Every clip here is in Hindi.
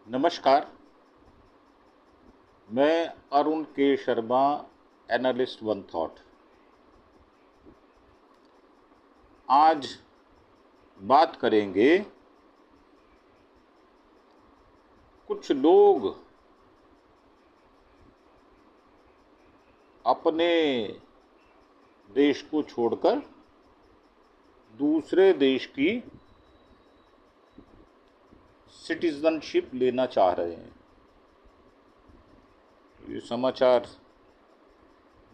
नमस्कार। मैं अरुण के शर्मा, एनालिस्ट वन थॉट। आज बात करेंगे, कुछ लोग अपने देश को छोड़कर दूसरे देश की सिटीजनशिप लेना चाह रहे हैं। ये समाचार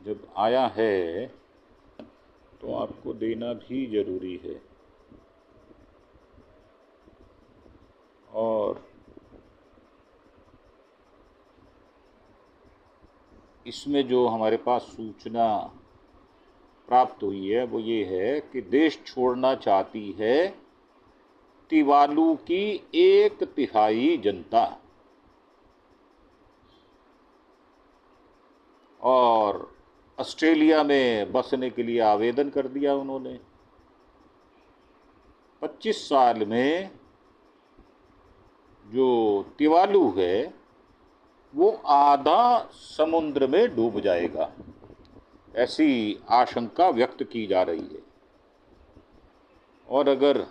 जब आया है तो आपको देना भी जरूरी है। और इसमें जो हमारे पास सूचना प्राप्त हुई है वो ये है कि देश छोड़ना चाहती है तुवालू की 1/3 जनता। और ऑस्ट्रेलिया में बसने के लिए आवेदन कर दिया उन्होंने। 25 साल में जो तुवालू है वो आधा समुद्र में डूब जाएगा, ऐसी आशंका व्यक्त की जा रही है। और अगर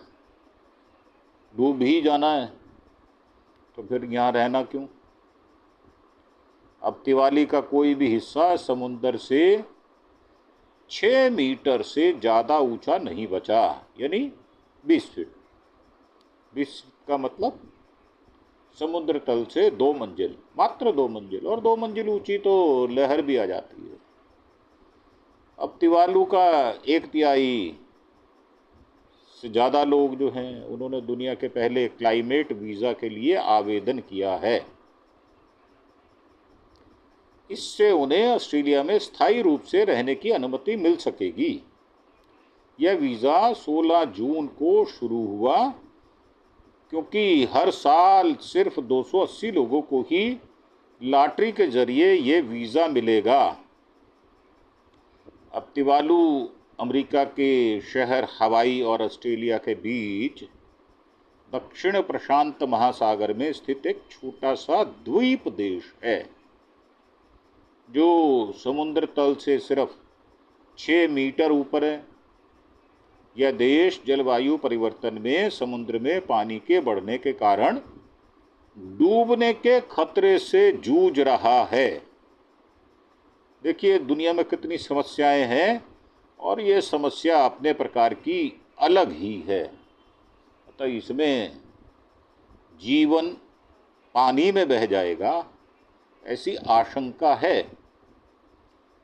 डूब ही जाना है तो फिर यहाँ रहना क्यों? अब तिवाली का कोई भी हिस्सा समुद्र से 6 मीटर से ज़्यादा ऊंचा नहीं बचा, यानी 20 फीट। 20 फीट का मतलब समुद्र तल से 2 मंजिल, मात्र 2 मंजिल, और 2 मंजिल ऊंची तो लहर भी आ जाती है। अब तुवालू का 1/3 से ज़्यादा लोग जो हैं उन्होंने दुनिया के पहले क्लाइमेट वीज़ा के लिए आवेदन किया है। इससे उन्हें ऑस्ट्रेलिया में स्थायी रूप से रहने की अनुमति मिल सकेगी। यह वीज़ा 16 जून को शुरू हुआ, क्योंकि हर साल सिर्फ 280 लोगों को ही लॉटरी के जरिए ये वीज़ा मिलेगा। अब तुवालू अमेरिका के शहर हवाई और ऑस्ट्रेलिया के बीच दक्षिण प्रशांत महासागर में स्थित एक छोटा सा द्वीप देश है, जो समुद्र तल से सिर्फ 6 मीटर ऊपर है। यह देश जलवायु परिवर्तन में समुद्र में पानी के बढ़ने के कारण डूबने के खतरे से जूझ रहा है। देखिए दुनिया में कितनी समस्याएं हैं, और ये समस्या अपने प्रकार की अलग ही है। अतः इसमें जीवन पानी में बह जाएगा, ऐसी आशंका है।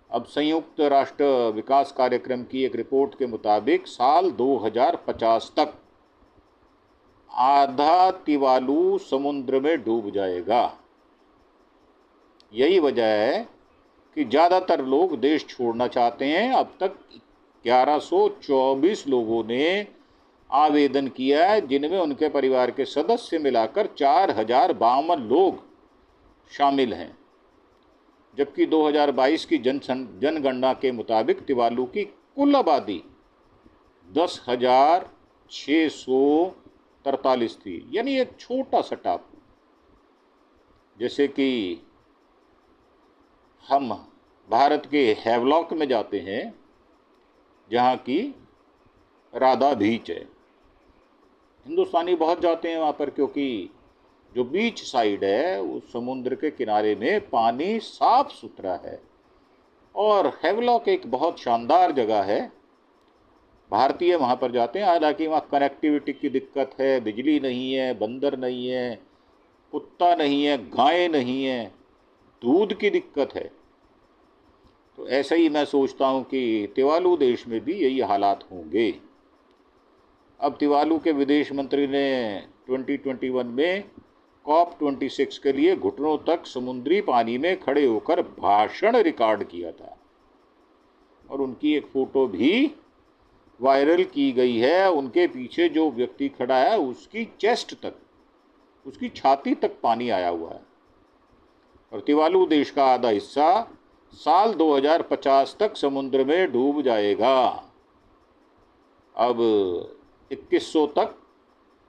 अब संयुक्त राष्ट्र विकास कार्यक्रम की एक रिपोर्ट के मुताबिक साल 2050 तक आधा तुवालू समुद्र में डूब जाएगा। यही वजह है कि ज़्यादातर लोग देश छोड़ना चाहते हैं। अब तक 1124 लोगों ने आवेदन किया है, जिनमें उनके परिवार के सदस्य मिलाकर 4052 लोग शामिल हैं। जबकि 2022 की जनगणना के मुताबिक तुवालू की कुल आबादी 10,643 थी, यानी एक छोटा सा टापू। जैसे कि हम भारत के हैवलॉक में जाते हैं, जहाँ की राधा बीच है। हिंदुस्तानी बहुत जाते हैं वहाँ पर, क्योंकि जो बीच साइड है उस समुद्र के किनारे में पानी साफ सुथरा है। और हैवलॉक एक बहुत शानदार जगह है, भारतीय वहाँ पर जाते हैं। हालांकि वहाँ कनेक्टिविटी की दिक्कत है, बिजली नहीं है, बंदर नहीं है, कुत्ता नहीं है, गाय नहीं है, दूध की दिक्कत है। तो ऐसा ही मैं सोचता हूँ कि तुवालू देश में भी यही हालात होंगे। अब तुवालू के विदेश मंत्री ने 2021 में COP26 के लिए घुटनों तक समुद्री पानी में खड़े होकर भाषण रिकॉर्ड किया था, और उनकी एक फ़ोटो भी वायरल की गई है। उनके पीछे जो व्यक्ति खड़ा है उसकी चेस्ट तक, उसकी छाती तक पानी आया हुआ है। और तुवालू देश का आधा हिस्सा साल 2050 तक समुद्र में डूब जाएगा। अब 2100 तक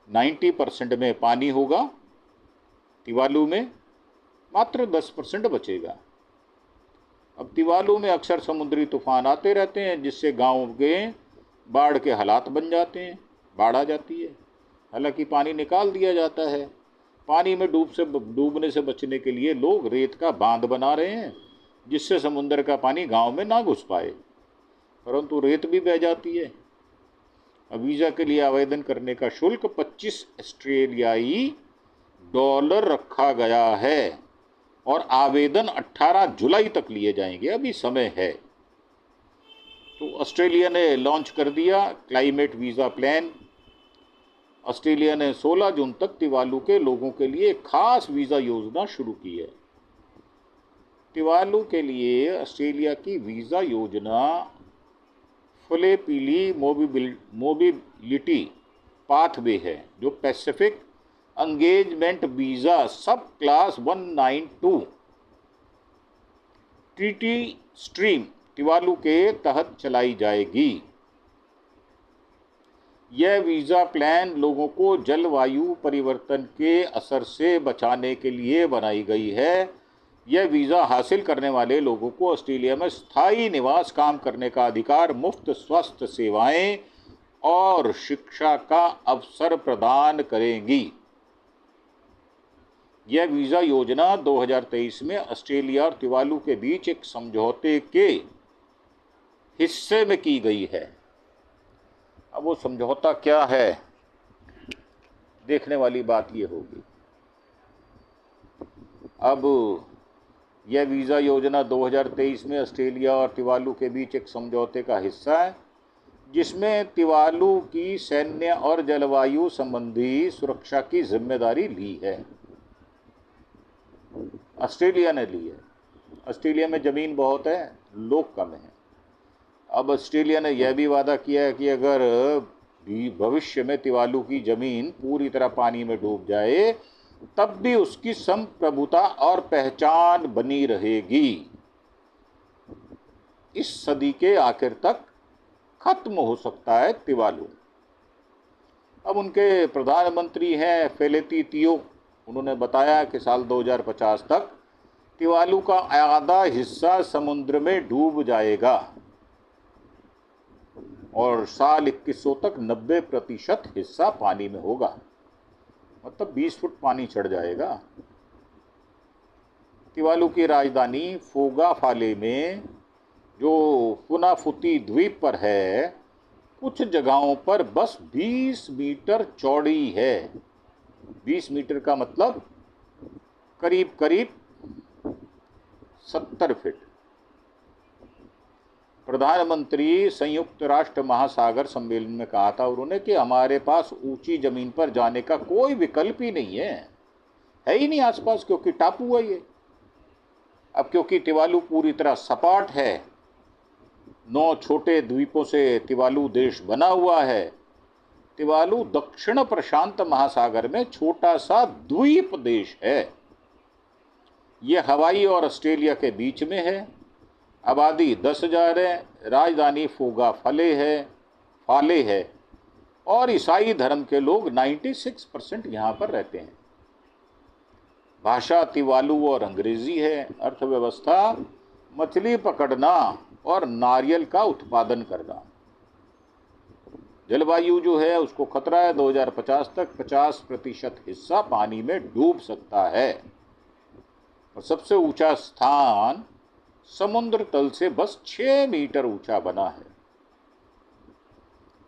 90% में पानी होगा, तिवालू में मात्र 10% बचेगा। अब तिवालू में अक्सर समुद्री तूफान आते रहते हैं, जिससे गाँव के बाढ़ के हालात बन जाते हैं, बाढ़ आ जाती है। हालांकि पानी निकाल दिया जाता है। पानी में डूबने से बचने के लिए लोग रेत का बांध बना रहे हैं, जिससे समुद्र का पानी गांव में ना घुस पाए, परंतु रेत भी बह जाती है। अब वीज़ा के लिए आवेदन करने का शुल्क 25 ऑस्ट्रेलियाई डॉलर रखा गया है और आवेदन 18 जुलाई तक लिए जाएंगे। अभी समय है। तो ऑस्ट्रेलिया ने लॉन्च कर दिया क्लाइमेट वीज़ा प्लान। ऑस्ट्रेलिया ने 16 जून तक तिवालू के लोगों के लिए खास वीज़ा योजना शुरू की है। तिवालू के लिए ऑस्ट्रेलिया की वीज़ा योजना फुले पीली मोबिलिटी पाथवे है, जो पैसिफिक एंगेजमेंट वीज़ा सब क्लास 192 ट्रीटी स्ट्रीम तिवालू के तहत चलाई जाएगी। यह वीज़ा प्लान लोगों को जलवायु परिवर्तन के असर से बचाने के लिए बनाई गई है। यह वीज़ा हासिल करने वाले लोगों को ऑस्ट्रेलिया में स्थायी निवास, काम करने का अधिकार, मुफ्त स्वास्थ्य सेवाएं और शिक्षा का अवसर प्रदान करेंगी। यह वीज़ा योजना 2023 में ऑस्ट्रेलिया और तिवालू के बीच एक समझौते के हिस्से में की गई है। अब वो समझौता क्या है, देखने वाली बात ये होगी। अब यह वीज़ा योजना 2023 में ऑस्ट्रेलिया और तिवालू के बीच एक समझौते का हिस्सा है, जिसमें तिवालू की सैन्य और जलवायु संबंधी सुरक्षा की जिम्मेदारी ली है। ऑस्ट्रेलिया ने ली है। ऑस्ट्रेलिया में ज़मीन बहुत है, लोग कम हैं। अब ऑस्ट्रेलिया ने यह भी वादा किया है कि अगर भविष्य में तिवालू की ज़मीन पूरी तरह पानी में डूब जाए, तब भी उसकी संप्रभुता और पहचान बनी रहेगी। इस सदी के आखिर तक खत्म हो सकता है तिवालू। अब उनके प्रधानमंत्री हैं फेलेती तियो। उन्होंने बताया कि साल 2050 तक तिवालू का आधा हिस्सा समुद्र में डूब जाएगा और साल 2100 तक 90% हिस्सा पानी में होगा, मतलब 20 फुट पानी चढ़ जाएगा। तिवालू की राजधानी फोगाफाले में, जो फुनाफुती द्वीप पर है, कुछ जगहों पर बस 20 मीटर चौड़ी है। 20 मीटर का मतलब करीब करीब 70 फीट। प्रधानमंत्री संयुक्त राष्ट्र महासागर सम्मेलन में कहा था उन्होंने कि हमारे पास ऊंची जमीन पर जाने का कोई विकल्प ही नहीं है ही नहीं आसपास, क्योंकि टापू है ये। अब क्योंकि तिवालू पूरी तरह सपाट है, 9 छोटे द्वीपों से तिवालू देश बना हुआ है। तिवालू दक्षिण प्रशांत महासागर में छोटा सा द्वीप देश है। ये हवाई और ऑस्ट्रेलिया के बीच में है। आबादी 10,000 है। राजधानी फोगाफाले है और ईसाई धर्म के लोग 96% यहाँ पर रहते हैं। भाषा तिवालू और अंग्रेजी है। अर्थव्यवस्था मछली पकड़ना और नारियल का उत्पादन करना। जलवायु जो है उसको खतरा है, 2050 तक 50% हिस्सा पानी में डूब सकता है और सबसे ऊंचा स्थान समुद्र तल से बस 6 मीटर ऊंचा बना है।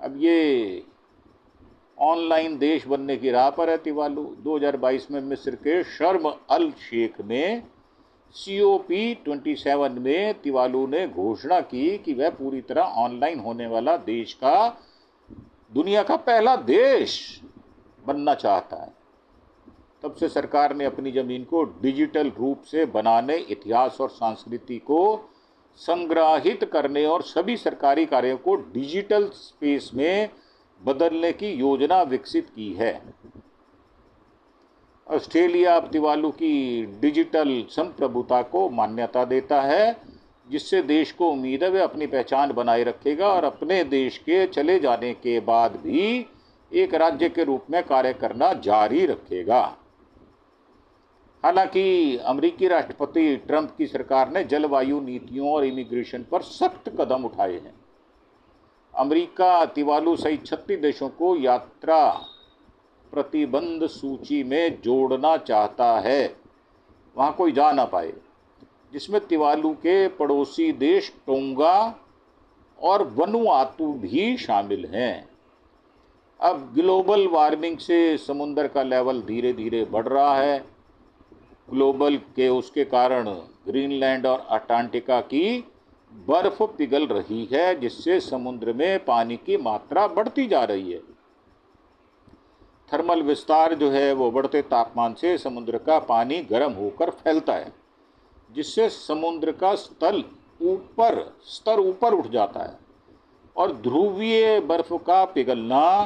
अब ये ऑनलाइन देश बनने की राह पर है तिवालू। 2022 में मिस्र के शर्म अल शेख में COP27 में तिवालू ने घोषणा की कि वह पूरी तरह ऑनलाइन होने वाला दुनिया का पहला देश बनना चाहता है। तब से सरकार ने अपनी ज़मीन को डिजिटल रूप से बनाने, इतिहास और संस्कृति को संग्रहित करने और सभी सरकारी कार्यों को डिजिटल स्पेस में बदलने की योजना विकसित की है। ऑस्ट्रेलिया अब तिवालू की डिजिटल संप्रभुता को मान्यता देता है, जिससे देश को उम्मीद है वह अपनी पहचान बनाए रखेगा और अपने देश के चले जाने के बाद भी एक राज्य के रूप में कार्य करना जारी रखेगा। हालांकि अमेरिकी राष्ट्रपति ट्रंप की सरकार ने जलवायु नीतियों और इमिग्रेशन पर सख्त कदम उठाए हैं। अमेरिका तिवालू सहित 36 देशों को यात्रा प्रतिबंध सूची में जोड़ना चाहता है, वहाँ कोई जा ना पाए, जिसमें तिवालू के पड़ोसी देश टोंगा और वनुआतू भी शामिल हैं। अब ग्लोबल वार्मिंग से समुद्र का लेवल धीरे धीरे बढ़ रहा है। ग्लोबल के उसके कारण ग्रीनलैंड और अंटार्कटिका की बर्फ पिघल रही है, जिससे समुद्र में पानी की मात्रा बढ़ती जा रही है। थर्मल विस्तार जो है वो बढ़ते तापमान से समुद्र का पानी गर्म होकर फैलता है, जिससे समुद्र का स्तर ऊपर उठ जाता है और ध्रुवीय बर्फ का पिघलना,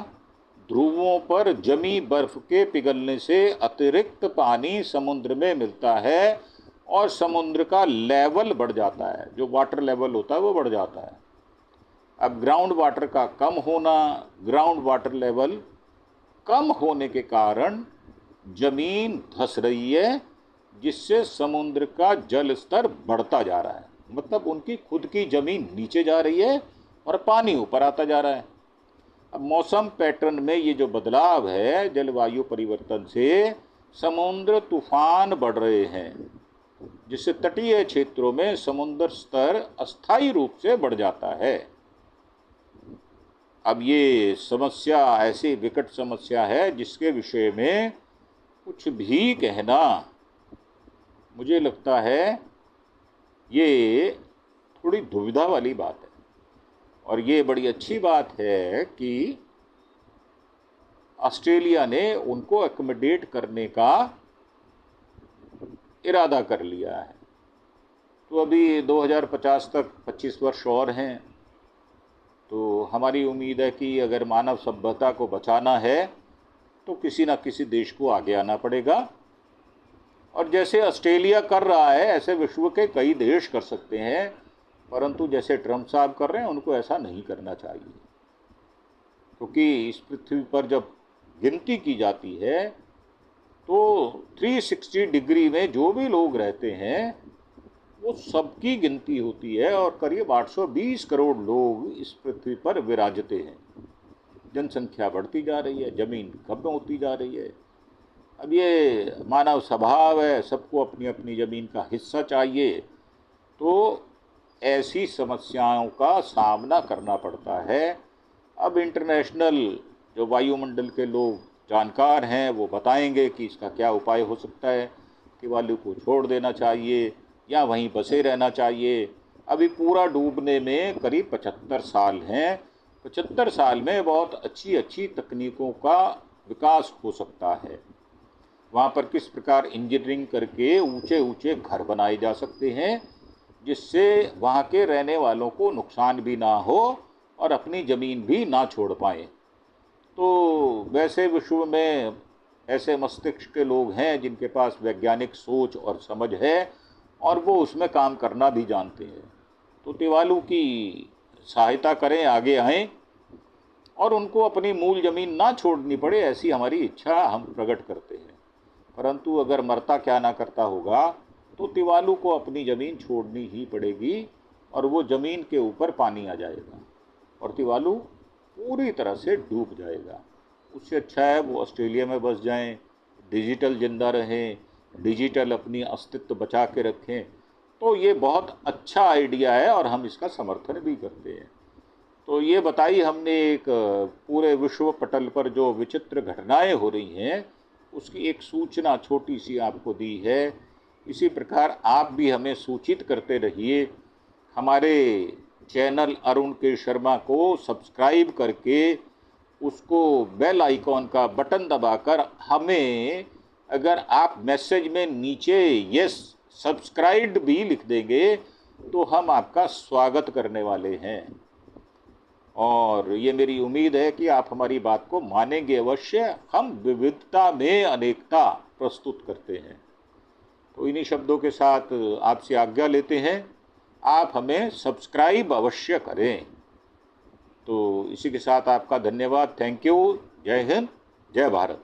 ध्रुवों पर जमी बर्फ के पिघलने से अतिरिक्त पानी समुद्र में मिलता है और समुद्र का लेवल बढ़ जाता है, जो वाटर लेवल होता है वो बढ़ जाता है। अब ग्राउंड वाटर का कम होना, ग्राउंड वाटर लेवल कम होने के कारण जमीन धंस रही है, जिससे समुद्र का जल स्तर बढ़ता जा रहा है। मतलब उनकी खुद की जमीन नीचे जा रही है और पानी ऊपर आता जा रहा है। अब मौसम पैटर्न में ये जो बदलाव है, जलवायु परिवर्तन से समुद्र तूफान बढ़ रहे हैं, जिससे तटीय क्षेत्रों में समुद्र स्तर अस्थायी रूप से बढ़ जाता है। अब ये समस्या ऐसी विकट समस्या है जिसके विषय में कुछ भी कहना, मुझे लगता है ये थोड़ी दुविधा वाली बात है। और ये बड़ी अच्छी बात है कि ऑस्ट्रेलिया ने उनको एकोमोडेट करने का इरादा कर लिया है। तो अभी 2050 तक 25 वर्ष और हैं, तो हमारी उम्मीद है कि अगर मानव सभ्यता को बचाना है तो किसी न किसी देश को आगे आना पड़ेगा। और जैसे ऑस्ट्रेलिया कर रहा है ऐसे विश्व के कई देश कर सकते हैं, परंतु जैसे ट्रंप साहब कर रहे हैं उनको ऐसा नहीं करना चाहिए, क्योंकि इस पृथ्वी पर जब गिनती की जाती है तो 360 डिग्री में जो भी लोग रहते हैं वो सबकी गिनती होती है और करीब 820 करोड़ लोग इस पृथ्वी पर विराजते हैं। जनसंख्या बढ़ती जा रही है, जमीन कम होती जा रही है। अब ये मानव स्वभाव है, सबको अपनी अपनी ज़मीन का हिस्सा चाहिए, तो ऐसी समस्याओं का सामना करना पड़ता है। अब इंटरनेशनल जो वायुमंडल के लोग जानकार हैं वो बताएंगे कि इसका क्या उपाय हो सकता है, कि वायु को छोड़ देना चाहिए या वहीं बसे रहना चाहिए। अभी पूरा डूबने में करीब 75 साल हैं। 75 साल में बहुत अच्छी अच्छी तकनीकों का विकास हो सकता है। वहाँ पर किस प्रकार इंजीनियरिंग करके ऊंचे ऊंचे घर बनाए जा सकते हैं, जिससे वहाँ के रहने वालों को नुकसान भी ना हो और अपनी ज़मीन भी ना छोड़ पाएँ। तो वैसे विश्व में ऐसे मस्तिष्क के लोग हैं जिनके पास वैज्ञानिक सोच और समझ है और वो उसमें काम करना भी जानते हैं। तो तिवालू की सहायता करें, आगे आएं और उनको अपनी मूल ज़मीन ना छोड़नी पड़े, ऐसी हमारी इच्छा हम प्रकट करते हैं। परंतु अगर मरता क्या ना करता होगा तो तिवालू को अपनी ज़मीन छोड़नी ही पड़ेगी और वो ज़मीन के ऊपर पानी आ जाएगा और तिवालू पूरी तरह से डूब जाएगा। उससे अच्छा है वो ऑस्ट्रेलिया में बस जाएं, डिजिटल जिंदा रहें, डिजिटल अपनी अस्तित्व बचा के रखें। तो ये बहुत अच्छा आइडिया है और हम इसका समर्थन भी करते हैं। तो ये बताई हमने एक पूरे विश्व पटल पर जो विचित्र घटनाएं हो रही हैं उसकी एक सूचना छोटी सी आपको दी है। इसी प्रकार आप भी हमें सूचित करते रहिए। हमारे चैनल अरुण के शर्मा को सब्सक्राइब करके उसको बेल आइकॉन का बटन दबाकर हमें, अगर आप मैसेज में नीचे यस सब्सक्राइब भी लिख देंगे तो हम आपका स्वागत करने वाले हैं। और ये मेरी उम्मीद है कि आप हमारी बात को मानेंगे अवश्य। हम विविधता में अनेकता प्रस्तुत करते हैं। तो इन्हीं शब्दों के साथ आपसे आज्ञा लेते हैं। आप हमें सब्सक्राइब अवश्य करें। तो इसी के साथ आपका धन्यवाद। Thank you. जय हिंद, जय भारत।